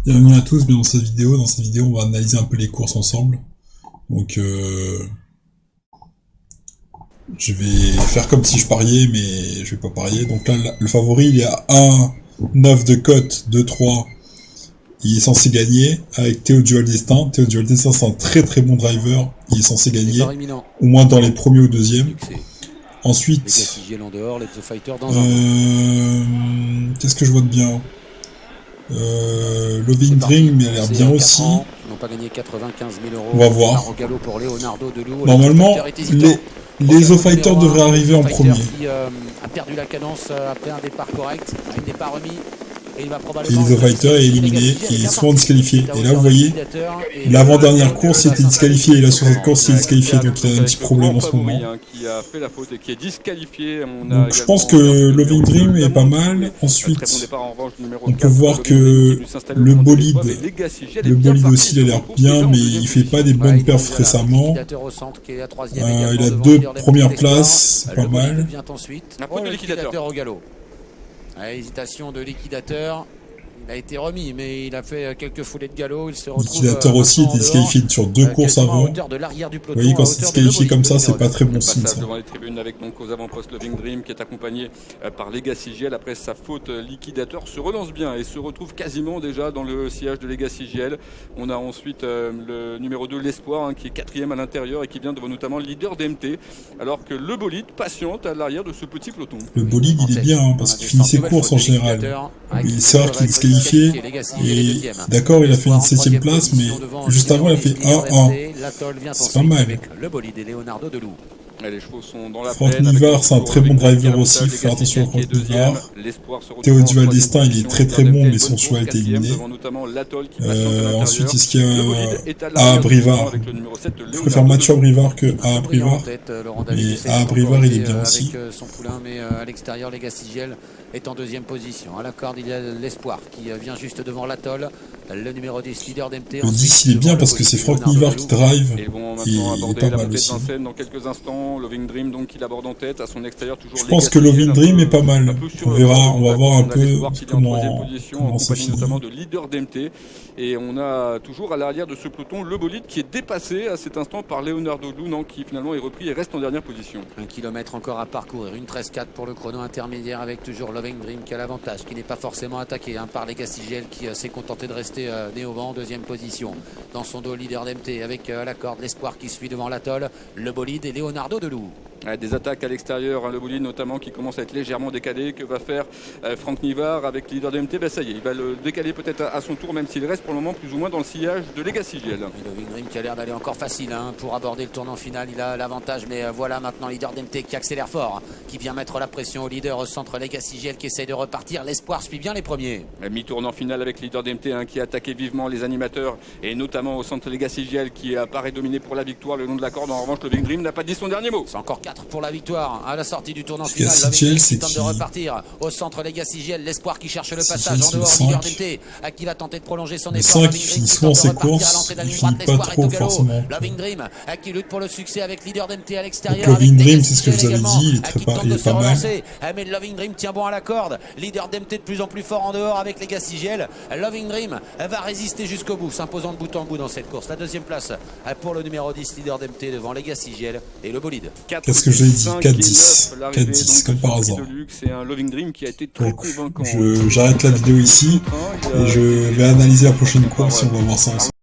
Bienvenue à tous, bienvenue dans cette vidéo. Dans cette vidéo, on va analyser un peu les courses ensemble. Donc, je vais faire comme si je pariais, mais je vais pas parier. Donc là, le favori, il est à 1,9 de cote, 2,3. Il est censé gagner avec Théo Dual Destin. Théo Dual Destin, c'est un très très bon driver. Il est censé gagner, au moins dans les premiers ou deuxièmes. Ensuite, qu'est-ce que je vois de bien? Loving Dream, il a l'air bien aussi. On va voir. Normalement, les O-Fighters devraient arriver en premier. A perdu la cadence après un départ correct, un départ remis. Et les O-Fighter est éliminé et est souvent disqualifié. Et là, vous voyez, l'avant-dernière course, il était disqualifié. Et là, sur cette course, il est disqualifié. Donc, il a un petit problème en ce moment. Donc, je pense que Loving Dream est pas mal. Ensuite, on peut voir que le bolide aussi, il a l'air bien, mais il fait pas des bonnes perfs récemment. Il a 2 premières places, c'est pas mal. Hésitation de liquidateur. Il a été remis, mais il a fait quelques foulées de galop. Il se retrouve liquidateur aussi était disqualifié sur 2 courses avant. Vous voyez, quand c'est disqualifié comme ça, c'est pas très bon signe. Devant les tribunes avec donc aux avant-postes Loving Dream qui est accompagné par Legacy GL. Après sa faute, liquidateur se relance bien et se retrouve quasiment déjà dans le sillage de Legacy GL. On a ensuite le numéro 2, l'Espoir, qui est 4e à l'intérieur et qui vient devant notamment le leader d'MT. Alors que le bolide patiente à l'arrière de ce petit peloton. Le bolide, il est bien parce qu'il finit ses courses en général. C'est rare qu'il est disqualifié. Et d'accord, il a fait une 7ème place, mais juste avant, il a fait 1-1. C'est pas mal. Franck Nivard, c'est un très bon driver aussi. Il faut faire attention à Franck Nivard. Théo Dual Destin, il est très très bon, mais son choix a été éliminé. Ensuite, est-ce qu'il y a A. Brivard? Je préfère Mathieu Brivard que A. Brivard. Mais A. Brivard, il est bien aussi. Son poulain, mais à l'extérieur, Legacy GL est en 2e position. À la corde, il y a l'Espoir qui vient juste devant l'Atoll. Le numéro 10, leader d'MT. Le 10, il est bien parce que c'est Franck Nivard qui drive. Et il est pas mal aussi. Dans quelques instants, Loving Dream donc il aborde en tête à son extérieur toujours. Je pense que Loving Dream est pas mal. On verra, on va voir un peu comment ça finit. Notamment de leader d'MT. Et on a toujours à l'arrière de ce peloton le bolide qui est dépassé à cet instant par Leonardo Luna qui finalement est repris et reste en dernière position. 1 kilomètre encore à parcourir, une 13-4 pour le chrono intermédiaire avec toujours Loving Dream qui a l'avantage, qui n'est pas forcément attaqué par Legacy GL qui s'est contenté de rester né au vent en 2e position. Dans son dos, leader d'MT avec à la corde l'Espoir qui suit devant l'Atoll, le bolide et Leonardo Delou. Des attaques à l'extérieur, le bolide notamment qui commence à être légèrement décalé. Que va faire Franck Nivard avec le leader de MT? Ça y est, il va le décaler peut-être à son tour, même s'il reste pour le moment plus ou moins dans le sillage de Legacy GL. Loving Dream qui a l'air d'aller encore facile pour aborder le tournant final. Il a l'avantage, mais voilà maintenant leader d'MT qui accélère fort, qui vient mettre la pression au leader au centre Legacy GL qui essaye de repartir. L'Espoir suit bien les premiers. Mi-tournant final avec leader d'MT qui a attaqué vivement les animateurs et notamment au centre Legacy GL qui apparaît dominé pour la victoire le long de la corde. En revanche, Loving Dream n'a pas dit son dernier mot. C'est encore 4 pour la victoire à la sortie du tournant final. Qui tente de repartir au centre Legacy GL. L'Espoir qui cherche le passage en dehors. Leader d'MT qui va tenter de prolonger son effort. Le 5 finit souvent ses courses, il finit pas trop forcément. Loving Dream qui lutte pour le succès avec leader d'MT à l'extérieur. Loving Dream, c'est ce que je vous avais dit, il est pas mal. Mais Loving Dream tient bon à la corde. Leader d'MT de plus en plus fort en dehors avec Legacy GL. Loving Dream va résister jusqu'au bout, s'imposant de bout en bout dans cette course. La 2e place pour le numéro 10, leader d'MT devant Legacy GL et le bolide. Qu'est-ce que je l'ai dit? 4-10. 4-10, comme par hasard. C'est un Loving Dream qui a été très convaincant. J'arrête la vidéo ici et je vais analyser la prochaine course et on va voir ça ensemble.